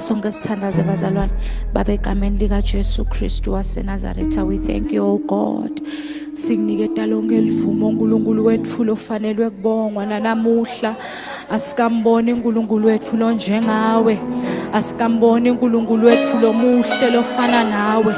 sonke sithandaze bazalwane babe egameni lika Jesu Kristu waseNazaretha. We thank you, oh God. Sikuniketa lonke elivumo uNkulunkulu wethu lofanelwe kubongwa nanamuhla. Asikamboni uNkulunkulu wethu lo njengawe. Asikamboni uNkulunkulu wethu lo muhle lofana nawe.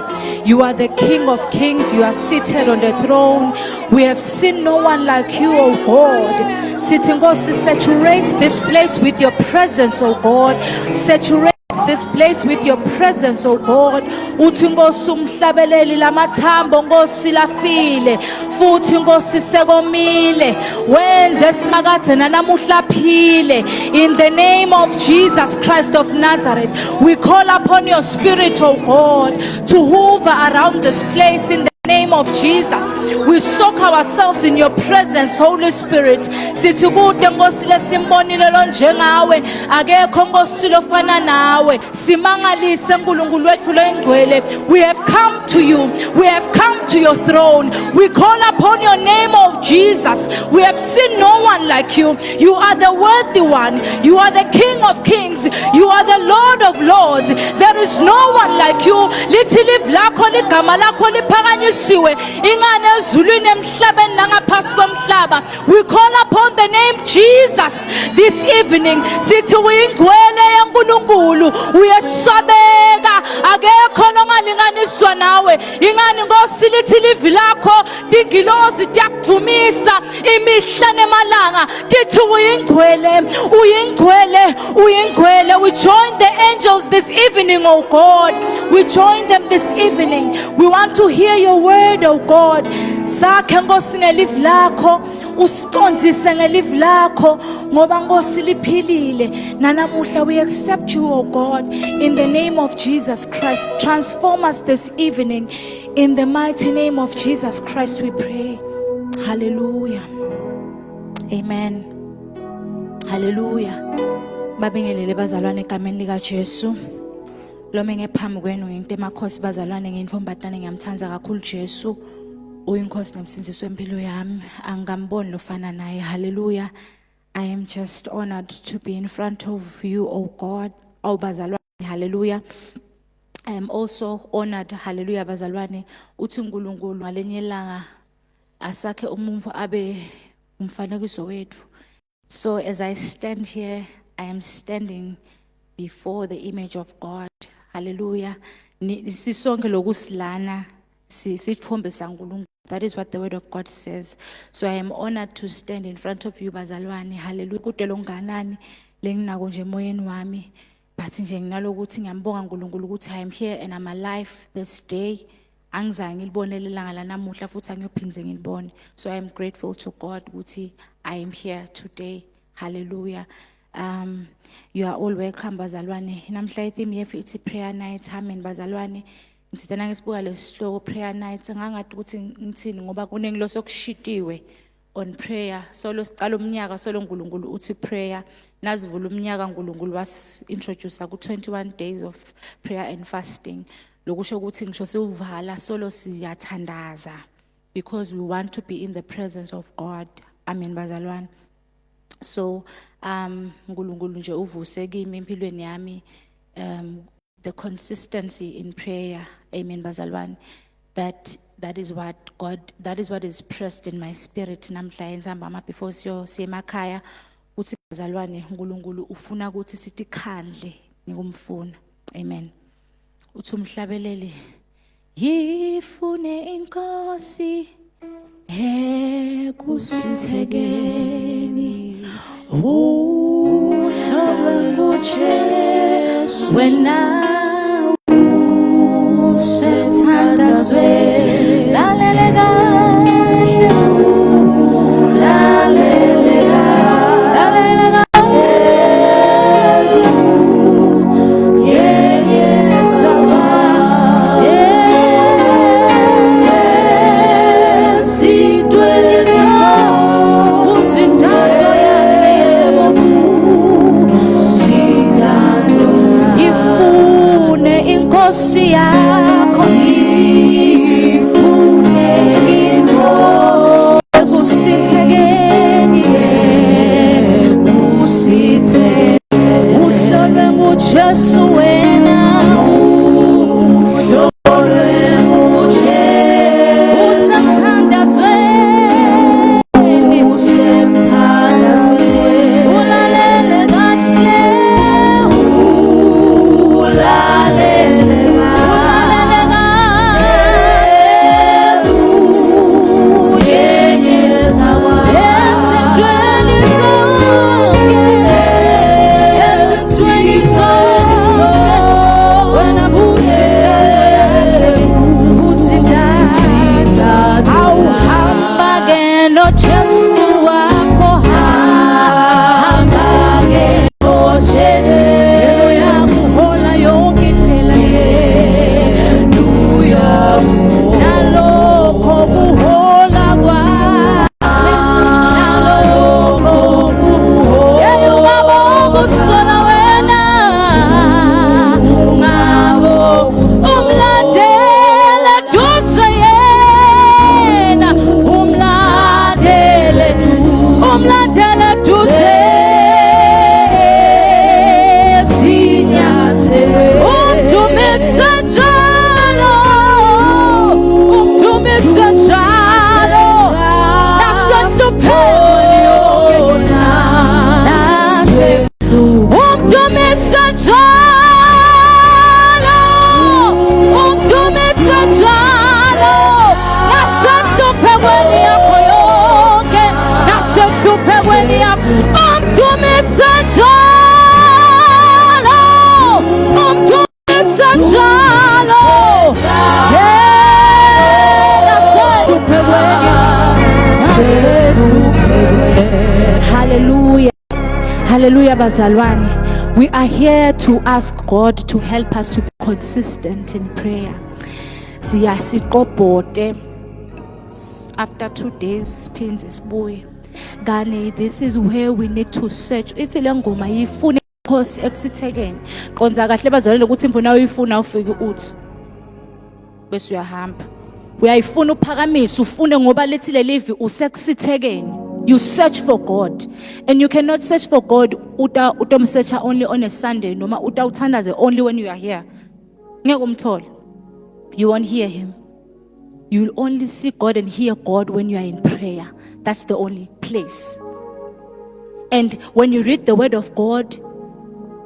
You are the King of Kings. You are seated on the throne. We have seen no one like you, oh God. Sitting God, saturate this place with your presence, oh God. Saturate this place with your presence, oh God. Uthi Nkosi umhlabeleli lamathambo Nkosi lafile futhi Nkosi sekomile wenze simakade nanamuhla phile. In the name of Jesus Christ of Nazareth, we call upon your spirit, oh God, to hover around this place in the name of Jesus. We soak ourselves in your presence, Holy Spirit. Sithi kude Nkosi lesimbonile lo njengawe, akekho Nkosi lofana nawe. Simangalise uNkulunkulu wethu lo engcwele. We have come to you. We have come to your throne. We call upon your name of Jesus. We have seen no one like you. You are the worthy one. You are the King of Kings. You are the Lord of Lords. There is no one like you. Lithi live lakho ligama lakho liphakanyisiwe ingane ezulwini emhlabeni nangaphasi komhlaba. We call upon the name Jesus this evening. Sithi uyingcwele yeNkulunkulu, uyesabeka, akekho nongalinganiswa nawe. Ingani Nkosi lithi livi lakho dingilozi yakuvumisa imihla nemalanga. Tithi uyingcwele, uyingcwele, uyingcwele. We join the angels this evening, oh God. We join them this evening. We want to hear your word, oh God. Sakhe Nkosi ngelivi lakho, usiqondise ngelivi lakho ngoba Nkosi liphilile nanamuhla. We accept you, oh God, in the name of Jesus Christ. Transform us this evening in the mighty name of Jesus Christ, we pray. Hallelujah. Amen. Hallelujah. Babingelele bazalwane egameni lika Jesu. Lo mengephambi kwenu nginte emakhosi bazalwane ngiyinfombatane ngiyamthanza kakhulu Jesu. Uyinkosi nemsindiso wempilo yami. Angamboni lofana naye. Hallelujah. I am just honored to be in front of you, oh God. Oh bazalwane. Hallelujah. I am also honored. Hallelujah bazalwane. Uthi uNkulunkulu ngalenye ilanga asakhe umuntu abe umfanekiso wethu. So as I stand here, I am standing before the image of God. Hallelujah. Sisonke lokusilana sithombisa uNkulunkulu. That is what the word of God says. So I am honored to stand in front of you bazalwane. Hallelujah. Kude longanani lenginako nje emoyeni wami. But nje nginalokuthi ngiyambonga uNkulunkulu ukuthi I am here and I'm alive this day. Angizange ngilibonele ilanga lanamuhla futhi angiyophindze ngilibone. So I am grateful to God ukuthi I am here today. Hallelujah. You are all welcome bazalwane. Namhla itheme yethu ithi prayer night. Amen bazalwane. Ngithanda ngisibuka lesihloko prayer night. Ngangathi ukuthi ngithini ngoba kunengilo sokushitiwe on prayer. Solo siqala umnyaka solo uNkulunkulu uthi prayer. Nazivula umnyaka uNkulunkulu was introduce ku 21 days of prayer and fasting. Lokusho ukuthi ngisho siuvala solo siyathandaza because we want to be in the presence of God. Amen bazalwane. So uNkulunkulu nje uvuse kimi empilweni yami the consistency in prayer. Amen bazalwane. That is what is pressed in my spirit namhla enzamba ama before siyemakhaya uthi bazalwane uNkulunkulu ufuna ukuthi sithi khandle nikumfuna. Amen. Uthi umhlabeleli yifune inkosi ekusithekeni uhlala kuJesu wena usithandazwe lalele kahle lalele kahle See Jesu wena Hallelujah, bazalwane. We are here to ask God to help us to be consistent in prayer. Siyasiqobote after 2 days pins isibuye. Gane, this is where we need to search. Ithi le ngoma yifuna inkosi ekusithekeni. Qonza kahle bazalwane ukuthi imvuna uyifuna ufike uthi bese uyahamba. Uyayifuna uphakamisa ufune ngoba lethi le live usekusithekeni. You search for God, and you cannot search for God utom search only on a Sunday noma utawuthandaze only when you are here. Ngeke umthole. You won't hear him. You will only see God and hear God when you are in prayer. That's the only place. And when you read the word of God,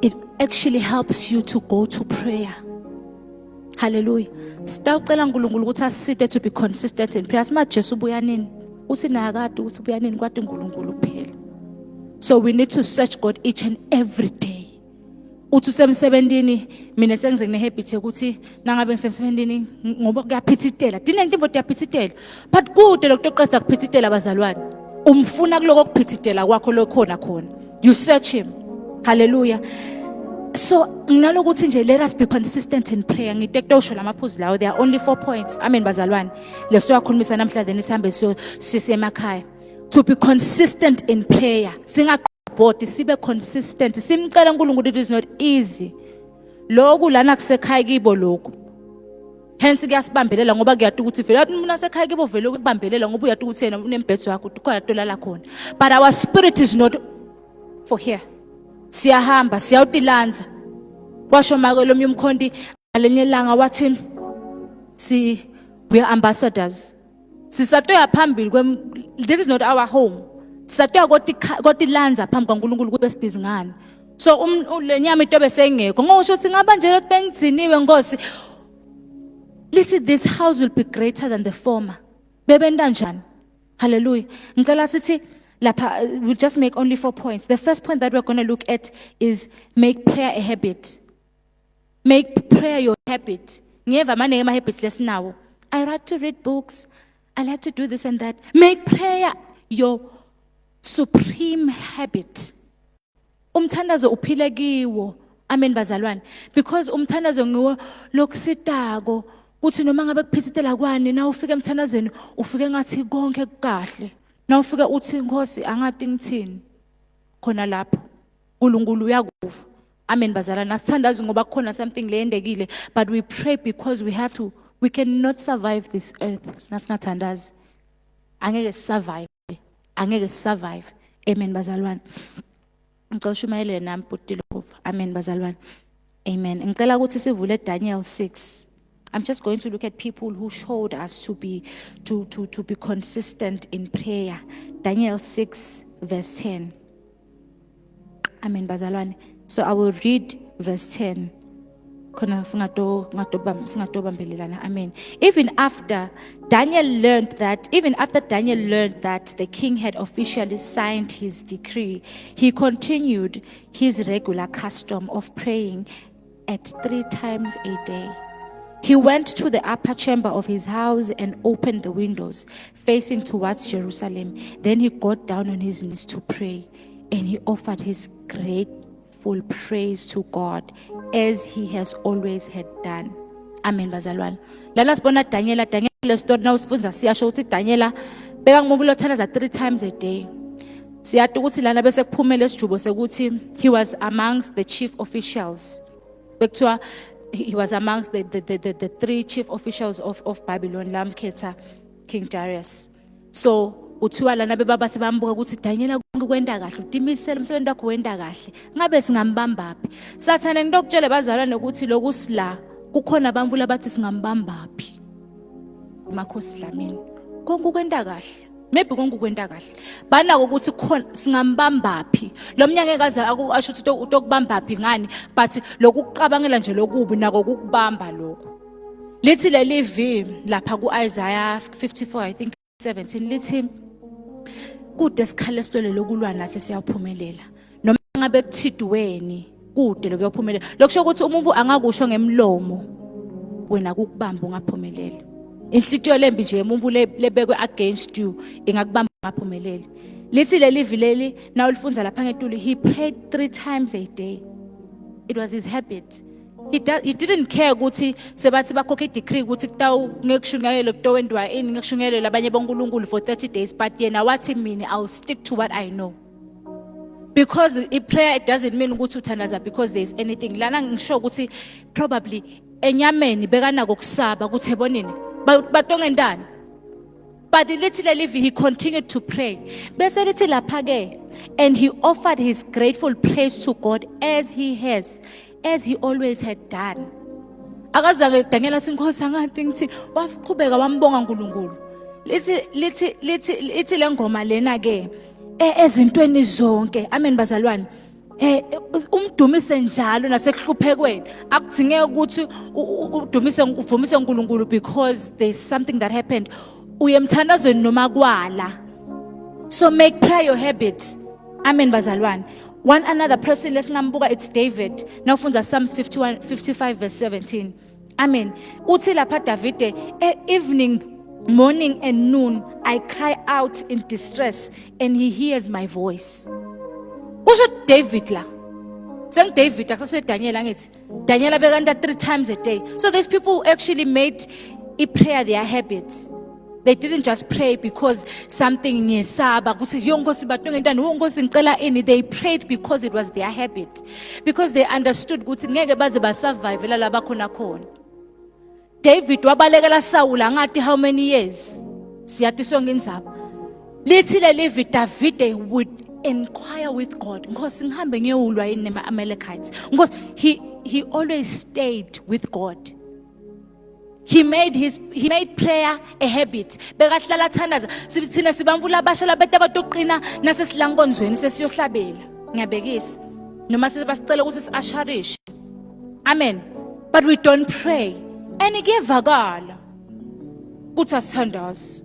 it actually helps you to go to prayer. Hallelujah. Sitawucela uNkulunkulu ukuthi asisite to be consistent in prayer. Sima Jesu buya nini? Uthi nakade uthi buya nini kwathi uNkulunkulu kuphela. So we need to search God each and every day. Uthi usemsebenzini mina sengize ne habit ukuthi nangabe ngisemsebenzini ngoba kuyaphithitela. Dine into yaphithitela. But kude lokho oqedza kuphithitela abazalwane. Umfuna kuloko kuphithitela kwakho lokhona khona. You search him. Hallelujah. So nginalokuthi nje let us be consistent in prayer. Ngitekukusho lamaphuzu lawo. There are only 4 points. Amen bazalwane. Lesoyakhulumisa namhlanje nisihambe sisemakhaya. To be consistent in prayer. Singaqobhodi sibe consistent. Simcela uNkulunkulu, it is not easy. Lokhu lana kusekhaya kibo lokhu. Hence kuyasibambelela ngoba kuyati ukuthi vele umuntu asekhaya kibo vele ukubambelela ngoba uyati ukuthi yena unembhedzo yakho ukhona tolala khona. But our spirit is not for here. Siyahamba siyawutilanza. Washo makelo umkhonti ngalenye langa wathi we are ambassadors. Sisatoya phambili this is not our home. Sisatoya kotilanza phambi kwaNkulunkulu ukuthi besibhizi ngani. So lenyama into besengekho ngisho ukuthi ngaba nje lo bengiziniwe Nkosi. Listen, this house will be greater than the former. Bebenda njani? Hallelujah. Ngicela sithi lapha we'll just make only 4 points. The first point that we're going to look at is make prayer a habit. Make prayer your habit. Ngiyeva manje ema habits lesinawo. I like to read books. I like to do this and that. Make prayer your supreme habit. Umthandazo uphile kiwo. Amen bazalwane. Because umthandazo ngiwo lokusitako uthi noma ngabe kuphithitela kwani na ufike emthandazweni ufike ngathi konke kukahle. Na ufike uthi Nkosi angathi ngithini. Khona lapho uNkulunkulu uyakuva. Amen bazalwane. Asithandazi ngoba khona something leyendekile, but we pray because we cannot survive this earth. Singathandazi. Angeke survive. Angeke survive. Amen bazalwane. Ngicela shumayele nami butile kuva. Amen bazalwane. Amen. Ngicela ukuthi sivule Daniel 6. I'm just going to look at people who showed us to be consistent in prayer. Daniel 6 verse 10. Amen bazalwane. So I will read verse 10. Amen. Even after Daniel learned that the king had officially signed his decree, he continued his regular custom of praying at 3 times a day. He went to the upper chamber of his house and opened the windows facing towards Jerusalem. Then he got down on his knees to pray, and he offered his grateful praise to God as he has always had done. Amen bazalwane. Lana sibona Daniel story now sifunza siyasho ukuthi Daniel beka ngumuntu othanda 3 times a day. Siyade ukuthi lana bese kuphumela esijubo sekuthi he was amongst the chief officials. Bekuthiwa he was amongst the 3 chief officials of Babylon, lamkhetha King Darius. So uthiwa lana bebabathi bambuka ukuthi Daniel konke kwenda kahle, utimisela umsebenzi wakho wenda kahle. Ngabe singambambaphi? Sathane ngidokutshela bazalwane ukuthi lokusila kukhona abantu labathi singambambaphi. Makhosi Dlamini. Konke kwenda kahle. Maybe konke kwenda kahle. Banako ukuthi khona singambambaphi. Lo mnyaka ekaze asho ukuthi utokubambaphi ngani, but lokuqabangela nje lokubi nako ukubamba lokho. Lithi leli v lapha kuIsaiah 54 I think 17 lithi kude sikhale sitole lokulwa nase siyaphumelela. Noma ngabe kuthidweni kude lokuyaphumelela. Lokusho ukuthi umuntu angakusho ngemlomo wena kukubamba ungaphumelela. Inhlitiyo lembi nje umuntu lebekwe against you ingakubamba ngaphumeleli. Lithi leli vileli na ulifunza lapha ngetulu, he prayed 3 times a day. It was his habit. He didn't care ukuthi sebathi bakhokhe decree ukuthi kutawu ngekushungayele kutowendwa ini ngekushungayele abanye bonkulunkulu for 30 days, but yena wathi mina I'll stick to what I know. Because prayer it doesn't mean ukuthi uthandaza because there is anything. Lana ngisho ukuthi probably enyameni bekanako kusaba ukuthi ebonini batongendani. But literally he continued to pray. Bese lithi lapha ke, and he offered his grateful praise to God as he always had done. Akazange Daniel athi Nkosi angathi ngithi waqhubeka wambonga uNkulunkulu. Lithi lengoma lena ke ezintweni zonke. Amen bazalwane. Umdumise njalo nasekuhluphekweni. Akudingeki ukuthi uvumise uNkulunkulu because there's something that happened. Uyemthandazweni noma kwala. So make prayer your habit. Amen bazalwane. One another person lesingambuka it's David. Now funza Psalms 55 verse 17. Amen. Uthi lapha David evening, morning and noon I cry out in distress and he hears my voice. Kusho David la. Seng David akusho Daniel angithi. Daniel abekanda 3 times a day. So these people who actually made prayer their habits. They didn't just pray because something ngesaba ukuthi yonkosi batongentani wonkosi ngicela ini. They prayed because it was their habit, because they understood ukuthi ngeke baze ba survive la bakhona khona. David wabalekela Saul ngathi how many years siyathi sonke indzaba. Lithi leli David would inquire with God, nkosi ngihambe ngiyolwa yini nema Amalekites, because he always stayed with God. He made prayer a habit. Bekahlala thandaza. Sithina sibamvula abasha labethu abatoqina nasesilankonzweni sesiyohlabela. Ngiyabekisa. Noma sebasicela ukuthi siasharish. Amen. But we don't pray. And ngiyevakala. Kuthi asithandaza.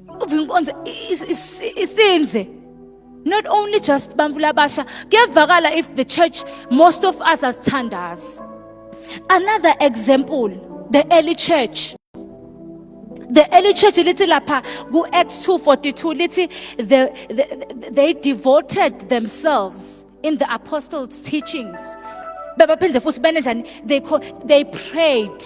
Uvinkonzo isinze. Not only just bamvula abasha, ngiyevakala if the church, most of us as thandaza. Another example, the early church. The early church, little lapha, go Acts 2:42, they devoted themselves in the apostles' teachings. They prayed.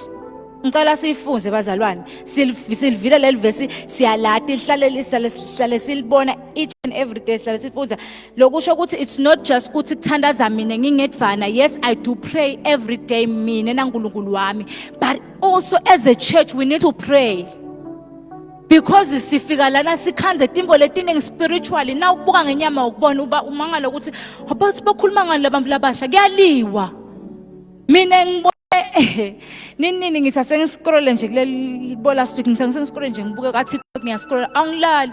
Ngicela sifunze bazalwane. Silvile leli verse siyalata ihlale silibona each and every day sihlale sifunza. Lokusho ukuthi it's not just ukuthi kuthandaza mina ngingedvana. Yes, I do pray every day mina naNkulunkulu wami, but also as a church we need to pray. Because sifika lana sikhanze timvo letiningi spiritually na ukubuka ngenyama ukubona uba umangalo ukuthi bakhuluma ngani labantu labasha kuyaliwa. mina ngibone nini ngithi asengiscroll nje kuleli last week ngithi ngiscroll nje ngibuke ka TikTok ngiyascroll angilali.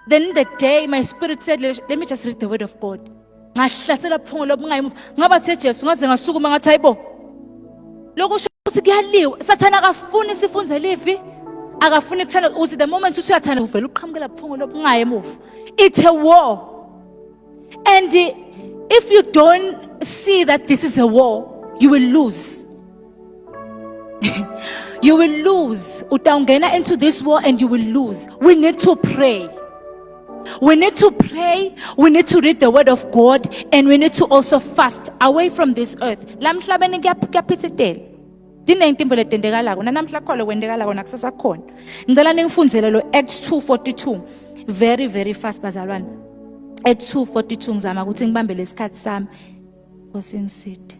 Then the day my spirit said let me just read the word of God. Ngahlasela phungo lobungayimuva ngaba the Jesu ngaze ngasukuma ngathi hayibo lokusho ukuthi kuyaliwa sathana akafuni sifunze livi akafuni kuthanda uthi the moment uthi uyathanda uvela uqhamukela phungo lobungayi emuva. It's a war, and if you don't see that this is a war, you will lose. You will lose. Utangena into this war and you will lose. We need to pray. We need to pray, we need to read the word of God, and we need to also fast away from this earth. Lamhlabeni kuyaphithitela. Dinentimbo letendekalako namhla kholo kwendekalako nakusasakhona. Ngicela ningifundzele lo Acts 2:42. Very very fast bazalwane. Acts 2:42 ngizama ukuthi ngibambe lesikhathi sami. Kosingiside.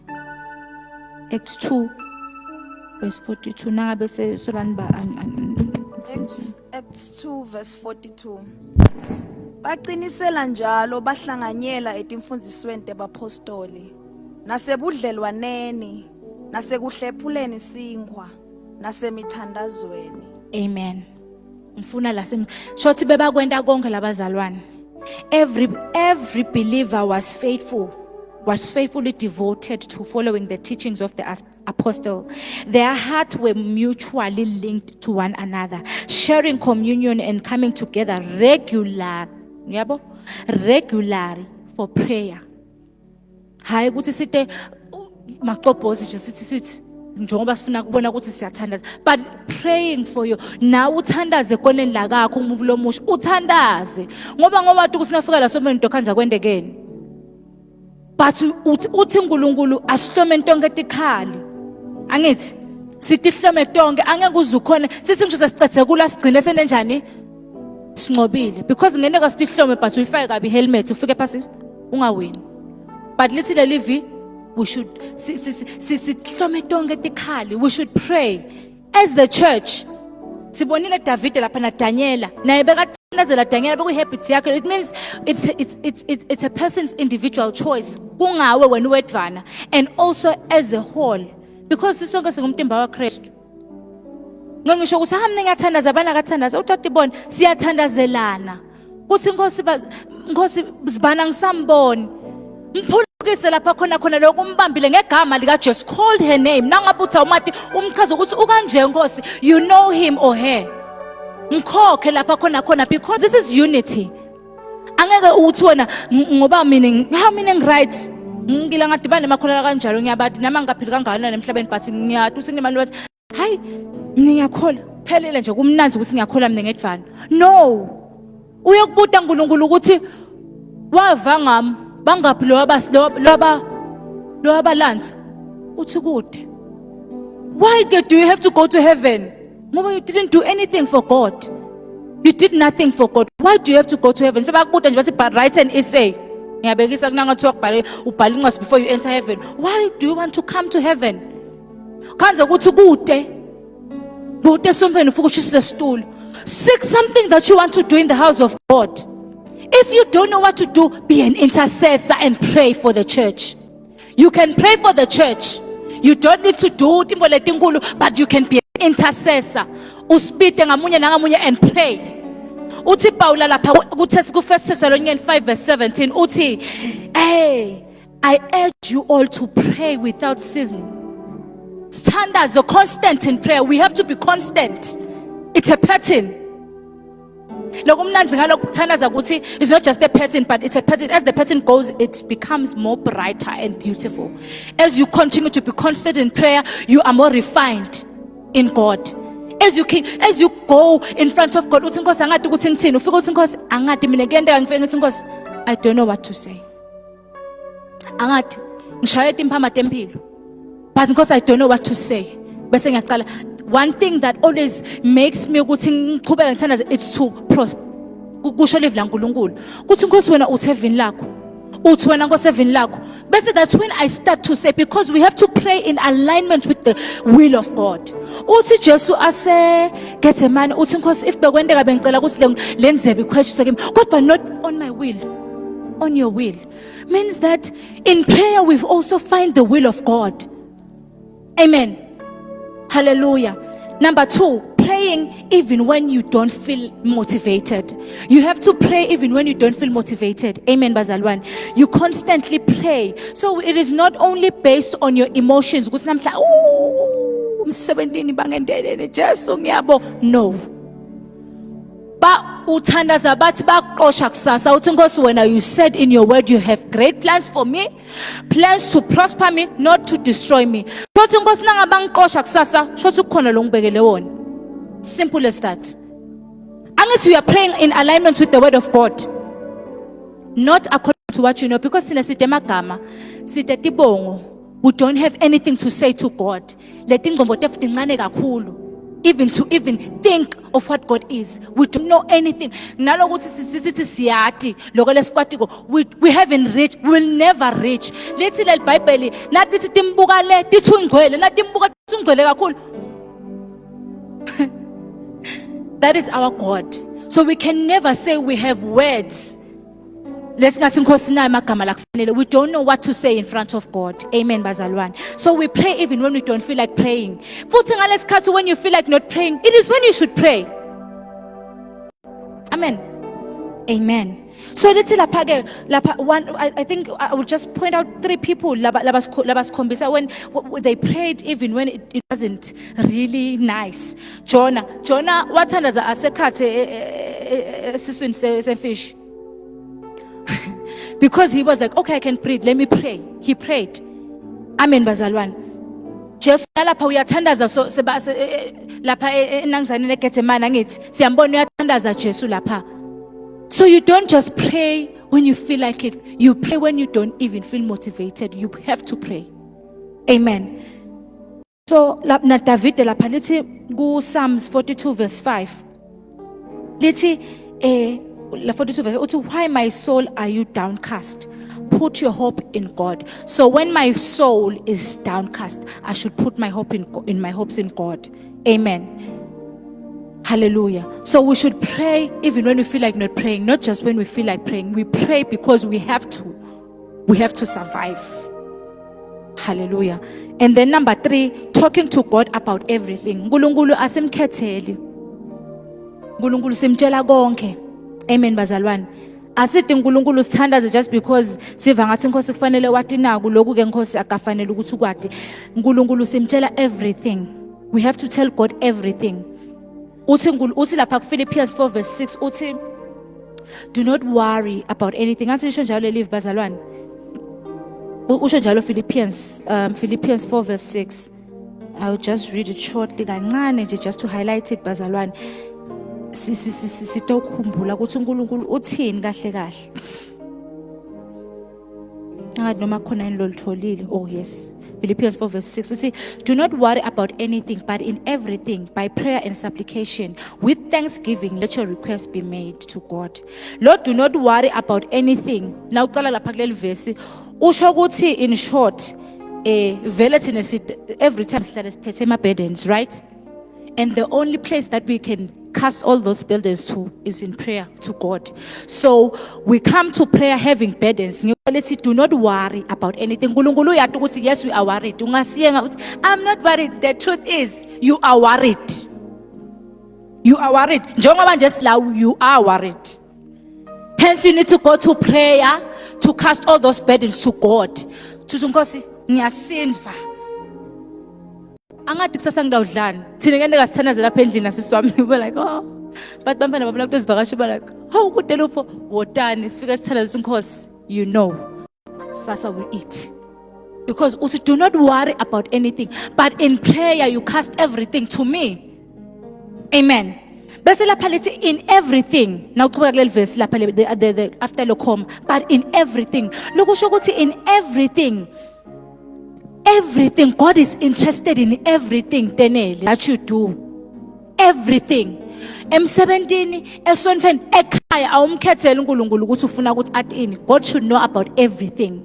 Acts 2:42 nangabe sesolani ba Acts 2:42. Baqinisela njalo bahlanganyela etimfundzisweni tebapostoli nasebudlelwaneni nasekuhlephuleni sinkhwa nasemithandazweni. Amen. Mfuna la shothi bebakwenda konke labazalwane. Every believer was faithfully devoted to following the teachings of the apostle. Their hearts were mutually linked to one another, sharing communion and coming together regularly for prayer. Hayi ukuthi sithe maqobhozi nje sithi njengoba sifuna kubona ukuthi siyathandaza, but praying for you. Nawe uthandaze koneni lakakho umuvu lomusha uthandaze ngoba wathi kusingafika la someni dokhanza kwendekeni. But uthi uNkulunkulu asihlome ntonke etikhali. Angithi sithi hlome tonke angeke uzukhona sisingisho sesicethe kula sigcine senenjani sinqobile because ngene ka sithi hlome but uyifake kabi helmet ufike phasi ungawini. But lithi lelivi we should sihlome tonke etikhali. We should pray as the church. Sibonile David lapha na Daniela naye bekathandazela Daniela bekuhabit yakhe. It means it's a person's individual choice kungawe wena wedvana, and also as a whole because sisonke singumtimba waKristu. Ngisho ukuthi hamne ngiyathandaza abana kathandaza utati bona siyathandazelana kuthi Nkosi zibana ngisamboni mphulukise lapha khona lokho umbambile ngegama lika Jesu, called her name. Nangabutha umathi umchaza ukuthi ukanje Nkosi, you know him or her. Mkhokhe lapha khona because this is unity. Angeke uthi wena ngoba mina ngiright ngila ngadibane emakholela kanjalo ngiyabathi nama ngingaphili kangakanani emhlabeni but ngiyathi uthi nimali wathi hayi mina ngiyakhola phelele nje kumnanzi ukuthi ngiyakhola mina ngedvana. No, uyokubuta uNkulunkulu ukuthi wava ngami bangaphi lo abalanza uthi kude. Why do you have to go to heaven? Ngoba you didn't do anything for God. You did nothing for God. Why do you have to go to heaven? Sebakubuta nje bathi write an essay. Ngiyabekisa kunangathiwa ubhala incwadi before you enter heaven. Why do you want to come to heaven? Khanze ukuthi kude somfeni ufika ushisa isitulo. Seek something that you want to do in the house of God. If you don't know what to do, be an intercessor and pray for the church. You can pray for the church. You don't need to do timbo letingulu, but you can be an intercessor. Uspite ngamunye nangamunye and pray. Uthi Paul lapha kuthi ku 1 Thessalonians 5:17 uthi, hey, I urge you all to pray without ceasing. Standards are constant in prayer. We have to be constant. It's a pattern. It's not just a pattern, but it's a pattern. As the pattern goes, it becomes more brighter and beautiful. As you continue to be constant in prayer, you are more refined in God. As you go in front of God, I don't know what to say. But because I don't know what to say. One thing that always makes me it's to kusho live la uNkulunkulu kuthi Nkosi wena uthevini lakho uthi wena ngosevini lakho bese that's when I start to say, because we have to pray in alignment with the will of God. Uthi Jesu ase Gethsemane uthi Nkosi if bekwendeka bengicela ukuthi lenzebe ikhweshiswe kimi kodwa not on my will, on your will. Means that in prayer we also find the will of God. Amen. Hallelujah. Number 2, praying even when you don't feel motivated. You have to pray even when you don't feel motivated. Amen, bazalwane. You constantly pray. So it is not only based on your emotions. No. But uthandaza bathi baqosha kusasa uthi Nkosi wena, you said in your word you have great plans for me, plans to prosper me, not to destroy me. Shothi Nkosi nangabangiqosha kusasa shothi kukhona lo ngibekele wona. Simple as that. Angithi you are praying in alignment with the word of God, not according to what you know, because sina site magama site tibongo, we don't have anything to say to God. Leti ngombo tefuthi ncane kakhulu. Even to think of what God is. We don't know anything. We haven't reached, we'll never reach. Let's see the Bible. That is our God. So we can never say we have words. We don't know what to say in front of God. Amen, bazalwane. So we pray even when we don't feel like praying. When you feel like not praying, it is when you should pray. Amen. Amen. So let's say one. I think I will just point out 3 people when they prayed even when it wasn't really nice. Jonah, what time does a fish? Because he was like, okay, I can breathe, let me pray. He prayed. Amen, bazalwane. Just lapha uyathandaza so lapha enangizaneni eGetsemane angithi siyambona uyathandaza Jesu lapha. So you don't just pray when you feel like it. You pray when you don't even feel motivated. You have to pray. Amen. So na David lapha lithi ku Psalms 42 verse 5. Lithi 42 verse, why my soul are you downcast? Put your hope in God. So when my soul is downcast, I should put my hope in my hopes in God. Amen. Hallelujah. So we should pray even when we feel like not praying, not just when we feel like praying. We pray because we have to. We have to survive. Hallelujah. And then number 3, talking to God about everything. Nkulunkulu asimkhetheli. Nkulunkulu simtshela konke. Amen, bazalwane. Asithi uNkulunkulu sithandaze just because siva ngathi Nkosi kufanele wathi naku lokhu ke Nkosi akafanele ukuthi ukwati. uNkulunkulu simtshela everything. We have to tell God everything. Uthi lapha Philippians 4 verse 6 uthi, do not worry about anything. Ngathi isho njalo live bazalwane. Usho njalo Philippians 4 verse 6. I'll just read it shortly kancane nje just to highlight it bazalwane. Sitokhumbula ukuthi uNkulunkulu uthini kahle kahle. Angathi noma khona yini lolitholile. Oh yes. Philippians 4 verse 6. You see, do not worry about anything, but in everything, by prayer and supplication, with thanksgiving, let your requests be made to God. Lord, do not worry about anything. Now, verse. Usho ukuthi in short, every time sihlale my burdens, right? And the only place that we can cast all those burdens to is in prayer to God. So we come to prayer having burdens. Do not worry about anything. Yes, we are worried. I'm not worried. The truth is, you are worried. You are worried. You are worried. Hence, you need to go to prayer to cast all those burdens to God. Angathi kusasa ngidawudlana thina ngene ngasithandaze lapha endlini nasiswami we like oh but bamfana baba lapho ezivakashi ba like how kude lopho wotani sifika sithandaze uNkosi, you know sasa will eat, because uthi do not worry about anything, but in prayer you cast everything to me. Amen. Bese lapha lithi in everything. Now kuqhubeka kuleli verse lapha the after lo comma, but in everything lokusho ukuthi in everything. Everything. God is interested in everything that you do. Everything. M17 esonfeni ekhaya awumkhethele uNkulunkulu ukuthi ufuna ukuthi athini. God should know about everything.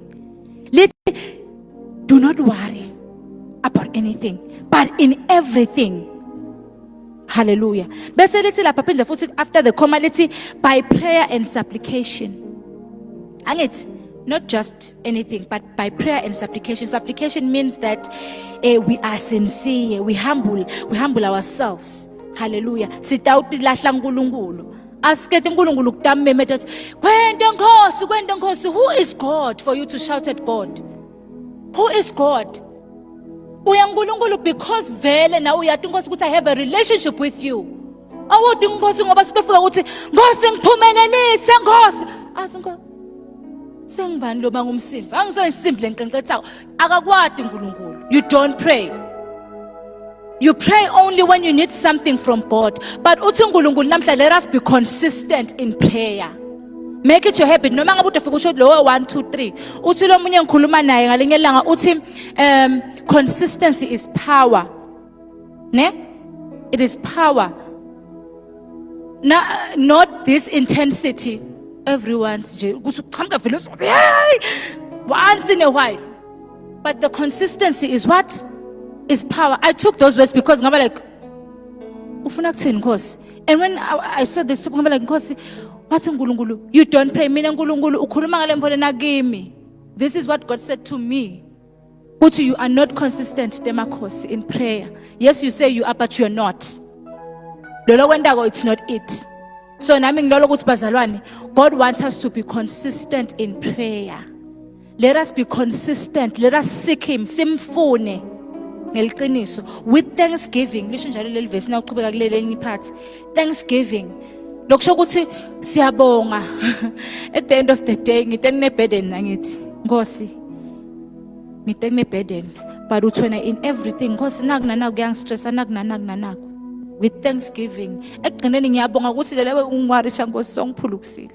Do not worry about anything, but in everything. Hallelujah. Bese lithi lapha phenza futhi after the comma lithi by prayer and supplication. Angithi Not just anything, but by prayer and supplication. Supplication means that we are sincere, we humble ourselves. Hallelujah. Sitawuti lahla nkulunkulu. Asikete uNkulunkulu kutameme that kwente nkosi. Who is God for you to shout at God? Who is God? Uya uNkulunkulu because vele na uyathi Nkosi ukuthi I have a relationship with you. Awuthi Nkosi ngoba sikufika ukuthi Nkosi ngiphumelelise Nkosi. Athi Nkosi sengibani lo bangumsimbi. Angizoyisimbi lenqenqethayo. Akakwadi uNkulunkulu. You don't pray. You pray only when you need something from God. But uthi uNkulunkulu namhla let us be consistent in prayer. Make it your habit. Noma ngabe ufika usho lo 1 2 3. Uthi lo munye ngikhuluma naye ngalinye ilanga uthi consistency is power. Ne? It is power. Not this intensity. Everyone's once in a while. But the consistency is what? Is power. I took those words because I'm like, and when I saw this, I'm like, what's uNkulunkulu? You don't pray. Mina uNkulunkulu ukhuluma ngale mfolo nakimi. This is what God said to me. But you are not consistent, Demakhosi, in prayer. Yes, you say you are, but you're not. Lolo kwendako, it's not it. So nami ngilolo ukuthi bazalwane, God wants us to be consistent in prayer. Let us be consistent. Let us seek Him. Simfune ngeliqiniso with thanksgiving. Lisho njalo leli verse na uqhubeka kuleli enye part. Thanksgiving. Lokusho ukuthi siyabonga. At the end of the day ngitene ne burden nangithi. Nkosi. Ngitene ne burden. But uthona in everything. Nkosi nakunana kuyangistressa nakunana. With thanksgiving. Ekugcineni ngiyabonga ukuthi lelewe ungwarisha Nkosi songiphulukusile.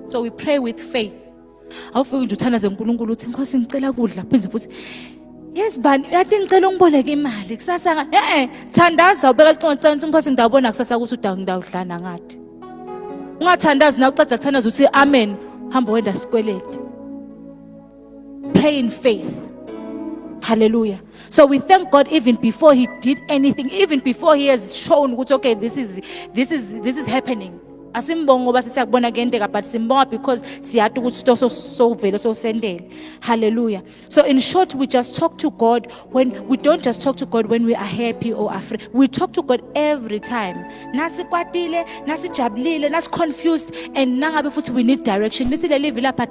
So we pray with faith. Awufike nje uthanaze uNkulunkulu uthi Nkosi ngicela kudla phindze futhi yes bani yathi ngicela ungiboleke imali kusasa thandaza ubeka liqonqonce Nkosi ngidabona kusasa ukuthi ngidawudlana ngathi ungathandazi na uceda kuthandaza uthi amen hamba wenda sikwelede. Pray in faith. Hallelujah. So we thank God even before He did anything, even before He has shown which okay this is happening. Asimbonga ngoba sisiyakubona kuyenteka but simbonga because siyathi ukuthi so vele so sendele. Hallelujah. So in short, we just talk to God when we don't just talk to God when we are happy or afraid. We talk to God every time. Nasikwatile, nasijabulile, nas confused and nangabe futhi we need direction. Listen the live lapha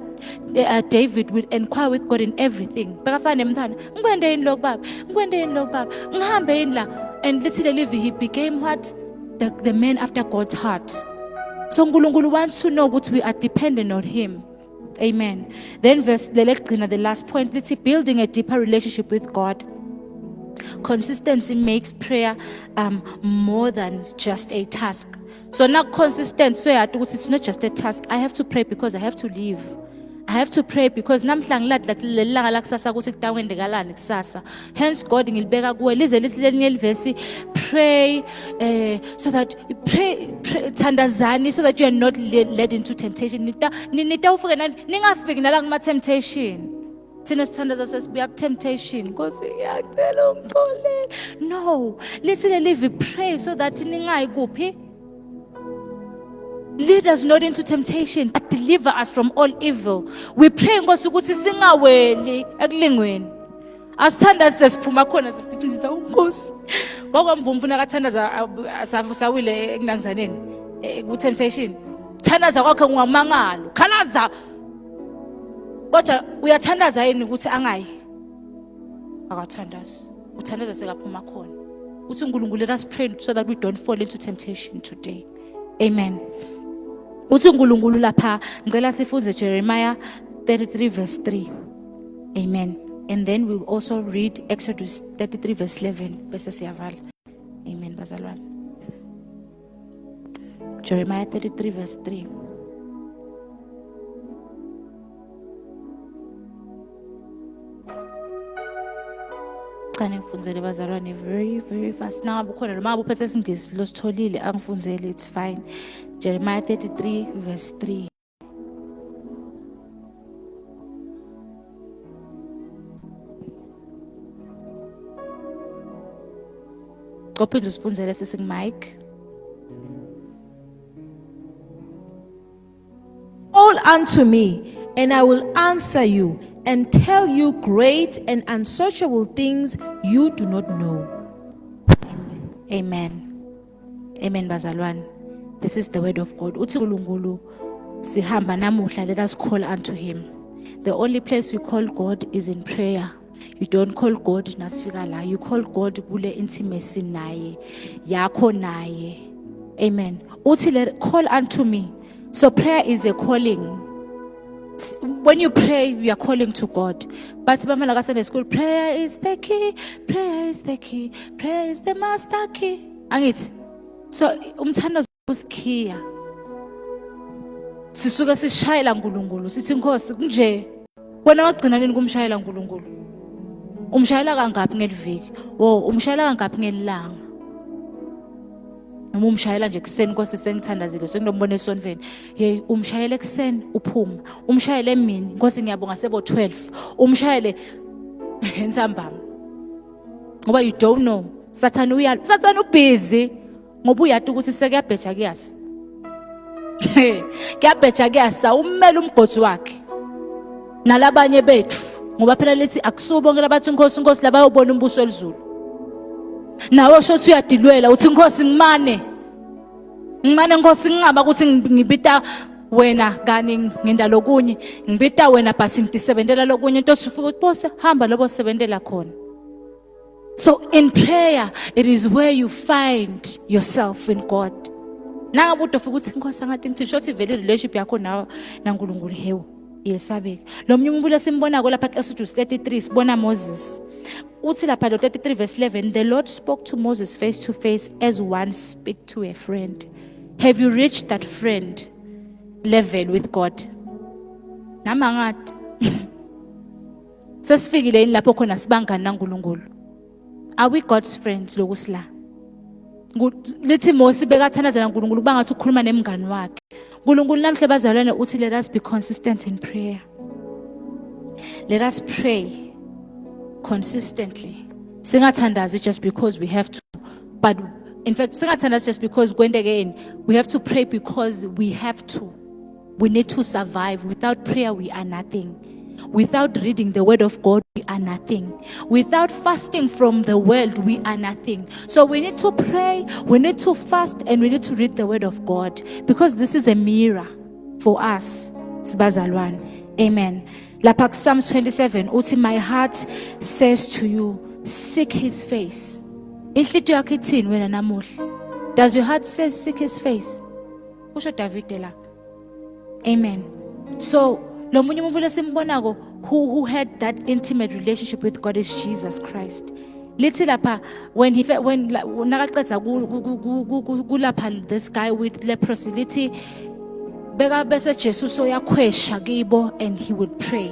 David would inquire with God in everything. Bakafana emthana, ngikwende yini lokho baba? Ngikwende yini lokho baba? Ngihambe yini la? And literally he became what? The man after God's heart. So uNkulunkulu wants to know that we are dependent on Him. Amen. Then the last point, let's see, building a deeper relationship with God. Consistency makes prayer more than just a task. So now consistent, so it's not just a task. I have to pray because I have to live. I have to pray because hence God ngilibeka kuwe lize lithi lelinye livesi pray so that pray thandazani so that you are not led into temptation. Nita ufike ningafiki nala kuma temptation. Thina sithandaza sesibuya temptation Nkosi ngiyacela ungixolele. No, lithi live pray so that ningayi kuphi. Lead us not into temptation, but deliver us from all evil. We pray Nkosi ukuthi singaweli ekulingweni. Asithandaze sesiphuma khona sisithi uNkosi. Ngokwamva umfuna kathandaza sawile ekunangizaneni ku temptation. Thandaza kwakhe ngamangalo. Khalaza. Kodwa uyathandaza yini ukuthi angayi? Akathandazi. Uthandaza sekaphuma khona. Uthi uNkulunkulu let us pray so that we don't fall into temptation today. Amen. Uthi uNkulunkulu lapha ngicela sifuze Jeremiah 33 verse 3. Amen. And then we'll also read Exodus 33 verse 11 bese siyavala. Amen bazalwane. Jeremiah 33 verse 3. Kani ngifunzele bazalwane very fast. Now abukhona noma abuphethe isingisi lositholile angifunzele it's fine. Jeremiah 33 verse 3. Kophindle usifunzele sising Mike. Call unto me, and I will answer you and tell you great and unsearchable things you do not know. Amen. Amen bazalwane. This is the word of God. Uthi uNkulunkulu sihamba namuhla, let us call unto him. The only place we call God is in prayer. You don't call God nasifika la. You call God kule intimacy naye, yakho naye. Amen. Uthi call unto me. So prayer is a calling. When you pray, you are calling to God. But like I said in school, prayer is the key, prayer is the key, prayer is the master key. Angithi. So umthando usikhiya. Sisuke sishayela uNkulunkulu, sithi Nkosi nje wena wagcina nini kumshayela uNkulunkulu? Umshayela kangaphi ngeliviki? Umshayela kangaphi ngelanga? Noma umshayela nje kuseni Nkosi sengithandazile senginombona esonveni. Hey, umshayela ekseni uphuma. Umshayele emini Nkosi ngiyabonga sebo 12. Umshayele entsambama. Ngoba you don't know. Sathana ubusy ngoba uyathi ukuthi sekuyabheja kuyasa. Kuyabheja kuyasa umele umgodi wakhe. Nalabanye bethu ngoba phela lethi akusubonke labathi Nkosi Nkosi labayobona umbuso elizulu. Nawe shothi uyadilwela uthi Nkosi ngimane Nkosi ngingaba ukuthi ngibita wena kani nginda lokunye ngibita wena basi ngidisebenzela lokunye into sifika ukuthi bose hamba lobo sebenzela khona. So in prayer it is where you find yourself in God. Nangabe udofika ukuthi Nkosi angathi ngithi shothi vele relationship yakho nawe naNkulunkulu hewu yesabeka. Lo mnye umuntu lesimbonako lapha eExodus 33 sibona Moses. Uthi lapha lo 33 verse 11, the Lord spoke to Moses face to face as one speak to a friend. Have you reached that friend level with God? Namangathi sesifikile yini lapho khona sibangana naNkulunkulu? Are we God's friends lokusila? Lithi Moses bekathandazela uNkulunkulu bangathi ukhuluma nemngani wakhe. uNkulunkulu namhle bazalwane uthi let us be consistent in prayer. Let us pray consistently. Singathandazi just because we have to, but in fact singathandazi just because we have to pray because we have to. We need to survive. Without prayer we are nothing. Without reading the word of God we are nothing. Without fasting from the world we are nothing. So we need to pray, we need to fast, and we need to read the word of God because this is a mirror for us. Sibazalwane. Amen. Lapha Psalms 27 uthi my heart says to you seek his face. Inhlitiyo yakho ithini wena namuhla? Does your heart say seek his face? Usho David la. Amen. So lo munye umuntu lesimbonako who had that intimate relationship with God is Jesus Christ. Lithi lapha when nakaqeda kulapha this guy with leprosy lithi beka bese Jesu soyakhwesha kibo and he would pray.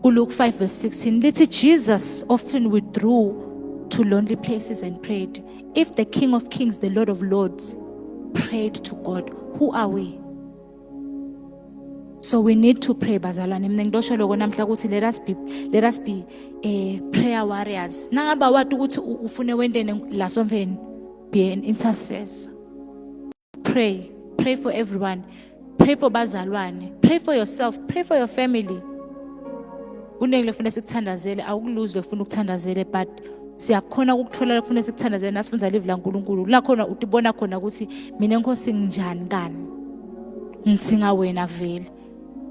Luke 5 verse 16 lithi Jesus often withdrew to lonely places and prayed. If the King of Kings, the Lord of Lords prayed to God, who are we? So we need to pray bazalwane. Mina ngidosho lokho namhla ukuthi let us be prayer warriors. Nangaba wathi ukuthi ufune wendene la somveni, be an intercessor. Pray for everyone. Pray for bazalwane. Pray for yourself. Pray for your family. Kunenge lefuna sikuthandazele, awukuluze lefuna ukuthandazele, but siyakhona ukuthola lefuna sikuthandazele nasifunza live la uNkulunkulu. La khona utibona khona ukuthi mina Nkosi nginjani kani. Ngithinga wena vele.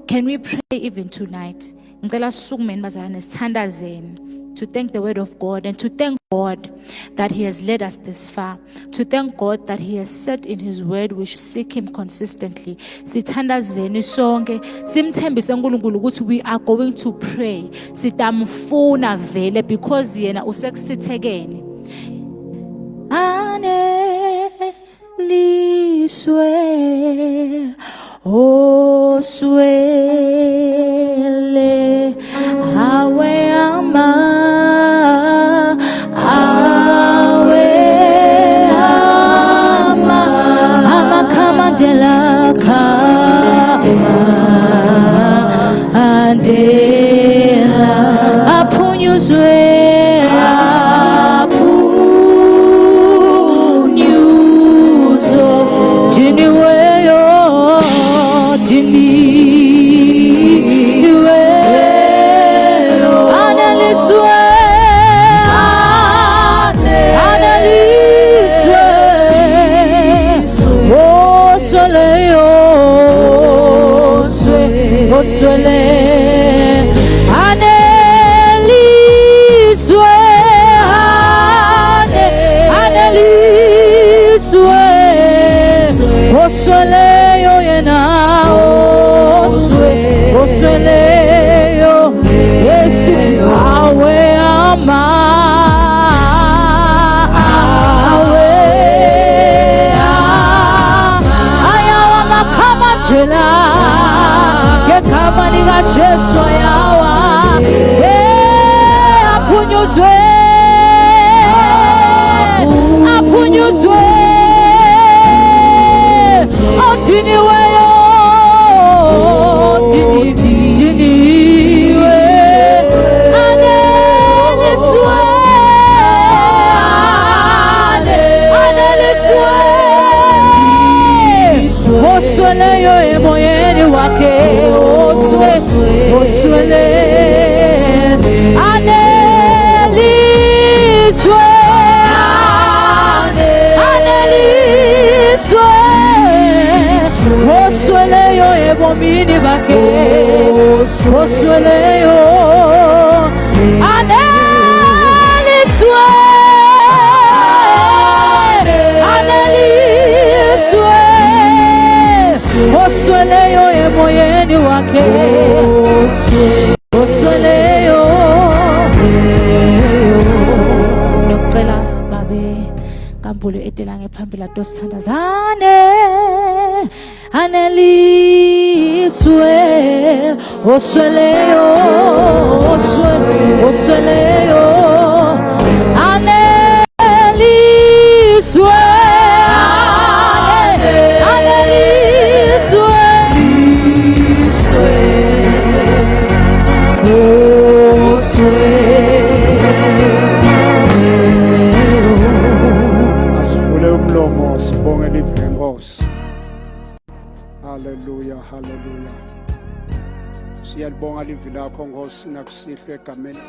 Can we pray even tonight? Ngicela sisukumeni bazalwane sithandazeni to thank the word of God and to thank God that he has led us this far. To thank God that he has said in his word we should seek him consistently. Sithandazeni sonke simthembise uNkulunkulu ukuthi we are going to pray. Sitamfuna vele because yena usekusithekeni. Liswe oswele awe ama kama dela kama andela apunyuzwe apunyuzo jiniweyo jini aphunyuzwe aphunyuzwe odiniweyo diniwe aneliswe osweleyo emoyeni wake oswele aneliswe osweleyo ebomini bake osweleyo aneliswe osweleyo emoyeni wake osweleyo nokucela babe kambulo etelange phambili atosithandazane aneliswe osweleyo osweleyo aneliswe asivule umlomo sibonge live lenkosi. Haleluya, haleluya. Siyalibonga livi lakho Nkosi nakusihlwe egameni.